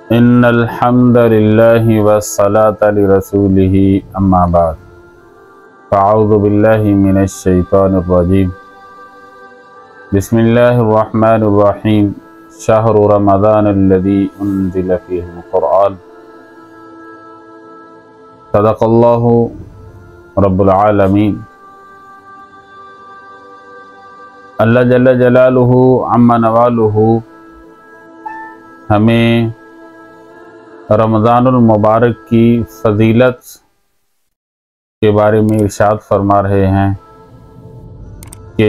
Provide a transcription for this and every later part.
इन्नल हम्दुलिल्लाहि वस्सलातु अला रसूलिही अम्मा बाद फ़अऊज़ु बिल्लाहि मिनश शैतानिर रजीम बिस्मिल्लाहिर रहमानिर रहीम शहरु रमज़ानिल्लज़ी उन्ज़िला फ़ीहिल क़ुरआन सदक़ल्लाहु रब्बुल आलमीन। अल्लाह जल्ल जलालुहु अम्मा नवालुहु हमें रमज़ानुल मुबारक की फ़जीलत के बारे में इरशाद फरमा रहे हैं कि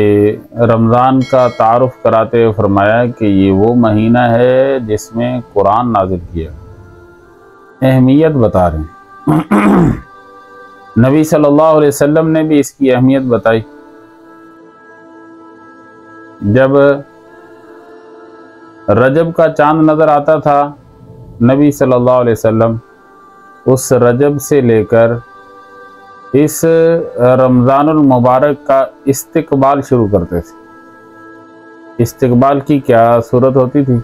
रमज़ान का तारुफ़ कराते हुए फरमाया कि ये वो महीना है जिसमें कुरान नाज़िल किया। अहमियत बता रहे हैं। नबी सल्लल्लाहु अलैहि वसल्लम ने भी इसकी अहमियत बताई। जब रजब का चांद नज़र आता था, नबी सल्लल्लाहु अलैहि वसल्लम उस रजब से लेकर इस रमज़ानुल मुबारक का इस्तिक़बाल शुरू करते थे। इस्तिक़बाल की क्या सूरत होती थी?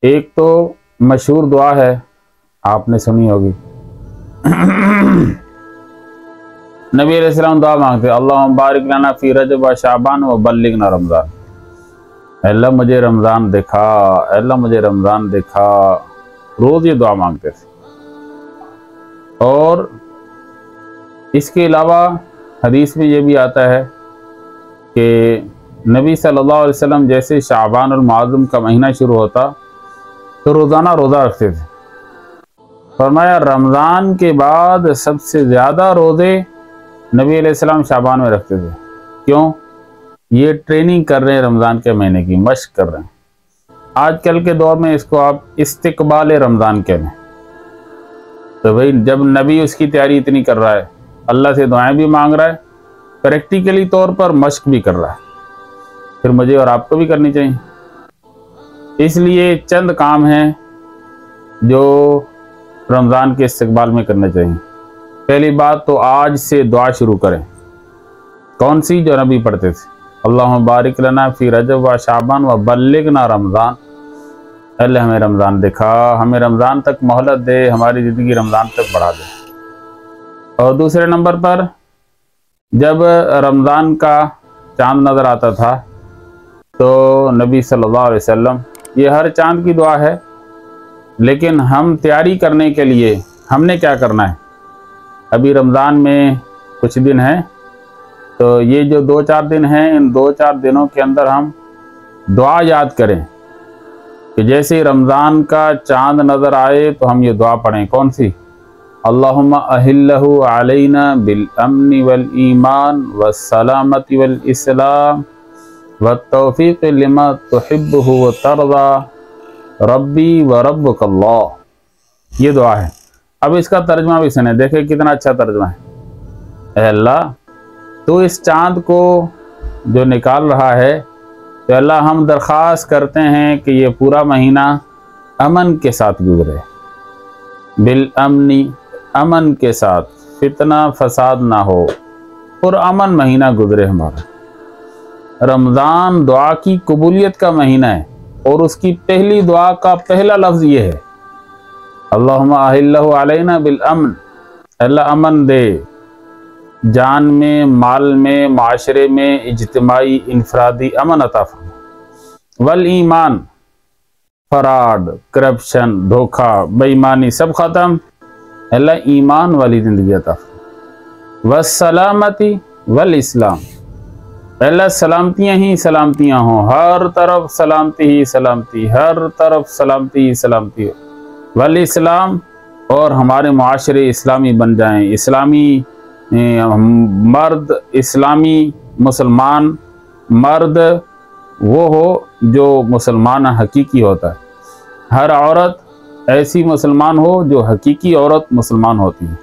एक तो मशहूर दुआ है, आपने सुनी होगी। नबी अलैहिस्सलाम दुआ मांगते, अल्लाहुम्मा बारिक लना फ़ी रजब व शाबान व बल्लिगना रमज़ान। अल्लाह मुझे रमज़ान दिखा, अल्लाह मुझे रमज़ान दिखा। रोज़ ये दुआ मांगते थे। और इसके अलावा हदीस में ये भी आता है कि नबी सल्लल्लाहु अलैहि वसल्लम जैसे शाबान और मुअज़्ज़म का महीना शुरू होता तो रोज़ाना रोज़ा रखते थे। फरमाया रमज़ान के बाद सबसे ज़्यादा रोज़े नबी अलैहिस्सलाम शाबान में रखते थे। क्यों? ये ट्रेनिंग कर रहे हैं, रमज़ान के महीने की मशक कर रहे हैं। आजकल के दौर में इसको आप इस्तिक़बाल रमज़ान कह लें। तो भाई जब नबी उसकी तैयारी इतनी कर रहा है, अल्लाह से दुआएं भी मांग रहा है, प्रैक्टिकली तौर पर मशक भी कर रहा है, फिर मुझे और आपको भी करनी चाहिए। इसलिए चंद काम हैं जो रमज़ान के इस्तिक़बाल में करने चाहिए। पहली बात तो आज से दुआ शुरू करें। कौन सी? जो नबी पढ़ते थे, अल्लाहुम्मा बारिक लना फ़ी रजब व शाबान व बल्लिगना रमज़ान। अल्लाह हमें रमज़ान दिखा, हमें रमज़ान तक मोहलत दे, हमारी ज़िंदगी रमज़ान तक बढ़ा दे। और दूसरे नंबर पर जब रमज़ान का चांद नज़र आता था तो नबी सल्लल्लाहु अलैहि वसल्लम, ये हर चांद की दुआ है, लेकिन हम तैयारी करने के लिए हमने क्या करना है? अभी रमज़ान में कुछ दिन हैं, तो ये जो 2-4 दिन हैं, इन 2-4 दिनों के अंदर हम दुआ याद करें कि जैसे रमज़ान का चांद नज़र आए तो हम ये दुआ पढ़ें। कौन सी? अल्लाहुम्मा अहिल्लहु अलैना बिल अम्नि वल ईमान वस्सलामति वल इस्लाम वत्तौफीक़ लिमा तुहिब्बुहु व तर्दा रब्बी व रब्बुकल्लाह। ये दुआ है। अब इसका तर्जमा भी सुने, देखें कितना अच्छा तर्जमा है। अल्लाह तो इस चांद को जो निकाल रहा है, तो अल्लाह हम दरख्वास्त करते हैं कि ये पूरा महीना अमन के साथ गुजरे। बिल अमनी, अमन के साथ, फितना फसाद ना हो, और अमन महीना गुजरे हमारा। रमज़ान दुआ की कबूलियत का महीना है और उसकी पहली दुआ का पहला लफ्ज़ ये है, अल्लाहुम्मा अहिल्लहु अलैना बिल अमन। अल्लाह अमन दे, जान में, माल में, माशरे में, इज्तिमाई इनफरादी अमन अता फरमा। वल ईमान, फराड, करप्शन, धोखा, बेईमानी सब ख़त्म। अल्लाह ईमान वाली ज़िंदगी अता फरमा। वस्सलामती वल इस्लाम, अल्लाह सलामतियाँ ही सलामतियाँ हों, हर तरफ सलामती ही सलामती, हर तरफ सलामती ही सलामती हो। वल इस्लाम, और हमारे मुआशरे इस्लामी बन जाएं, इस्लामी मर्द, इस्लामी मुसलमान मर्द वो हो जो मुसलमान हकीकी होता है। हर औरत ऐसी मुसलमान हो जो हकीकी औरत मुसलमान होती है।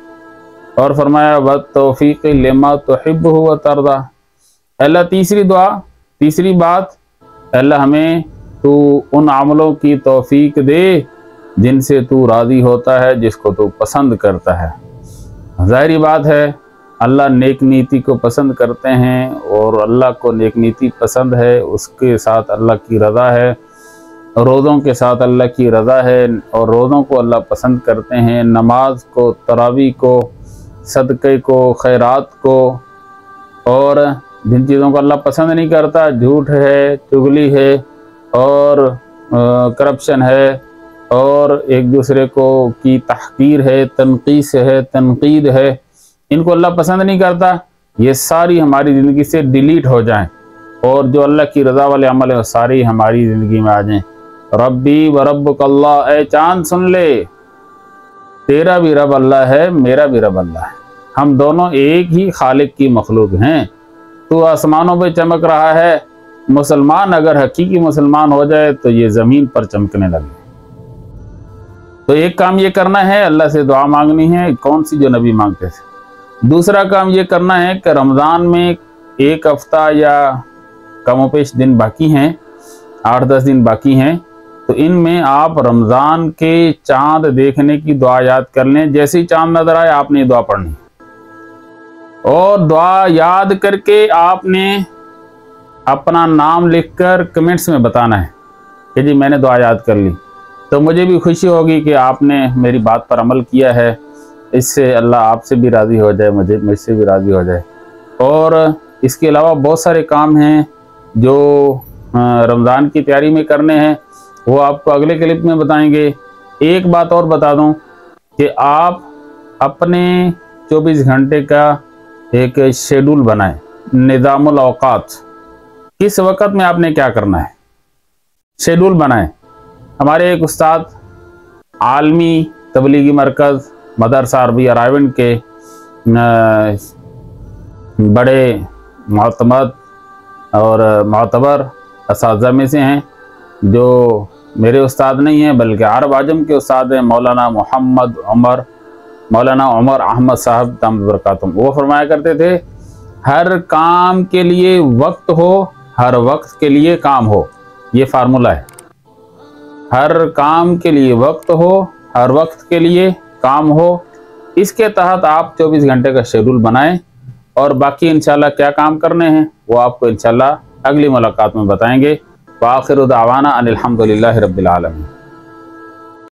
और फरमाया वत्तौफीक़ लिमा तुहिब्बुहु व तर्दा। अल्लाह तीसरी दुआ, तीसरी बात, अल्लाह हमें तू उन अमलों की तौफीक दे जिनसे तू राज़ी होता है, जिसको तू पसंद करता है। ज़ाहिरी बात है अल्लाह नेक नीति को पसंद करते हैं और अल्लाह को नेक नीति पसंद है, उसके साथ अल्लाह की रज़ा है। रोज़ों के साथ अल्लाह की रज़ा है और रोज़ों को अल्लाह पसंद करते हैं, नमाज को, तरावी को, सदक़े को, खैरात को। और जिन चीज़ों को अल्लाह पसंद नहीं करता, झूठ है, चुगली है और करप्शन है और एक दूसरे को की तहकीर है, तनकीस है, तनकीद है, इनको अल्लाह पसंद नहीं करता। ये सारी हमारी ज़िंदगी से डिलीट हो जाएं और जो अल्लाह की रज़ा वाले अमल है वो सारी हमारी ज़िंदगी में आ जाएं। रब्बी व रब्बुक अल्लाह, ए चाँद सुन ले, तेरा भी रब अल्लाह है, मेरा भी रब अल्लाह है, हम दोनों एक ही खालिक की मखलूक हैं। तू आसमानों पे चमक रहा है, मुसलमान अगर हकीकी मुसलमान हो जाए तो ये ज़मीन पर चमकने लगे। तो एक काम ये करना है, अल्लाह से दुआ मांगनी है, कौन सी जो नबी मांगते थे। दूसरा काम ये करना है कि रमज़ान में एक हफ्ता या कमोपेश दिन बाकी हैं, 8-10 दिन बाकी हैं, तो इनमें आप रमज़ान के चाँद देखने की दुआ याद कर लें। जैसे ही चाँद नज़र आए आपने दुआ पढ़नी और दुआ याद करके आपने अपना नाम लिखकर कमेंट्स में बताना है कि जी मैंने दुआ याद कर ली। तो मुझे भी खुशी होगी कि आपने मेरी बात पर अमल किया है, इससे अल्लाह आपसे भी राज़ी हो जाए, मुझसे भी राज़ी हो जाए। और इसके अलावा बहुत सारे काम हैं जो रमज़ान की तैयारी में करने हैं, वो आपको अगले क्लिप में बताएंगे। एक बात और बता दूं कि आप अपने 24 घंटे का एक शेड्यूल बनाएं, निज़ामुल औक़ात, किस वक़्त में आपने क्या करना है, शेड्यूल बनाएं। हमारे एक उस्ताद आलमी तबलीगी मरकज़ मदरसा अरबिया रायवंड के बड़े मोतमद और मोतबर असातिज़ा में से हैं, जो मेरे उस्ताद नहीं हैं बल्कि अरब आजम के उस्ताद हैं, मौलाना उमर अहमद साहब दामद बरकातुहूम। वो फरमाया करते थे, हर काम के लिए वक्त हो, हर वक्त के लिए काम हो। ये फार्मूला है, हर काम के लिए वक्त हो, हर वक्त के लिए काम हो। इसके तहत आप 24 घंटे का शेड्यूल बनाएं और बाकी इंशाल्लाह क्या काम करने हैं वो आपको इंशाल्लाह अगली मुलाकात में बताएंगे। व आखिरु दावाना अनिल हम्दुलिल्लाहि रब्बिल आलमीन।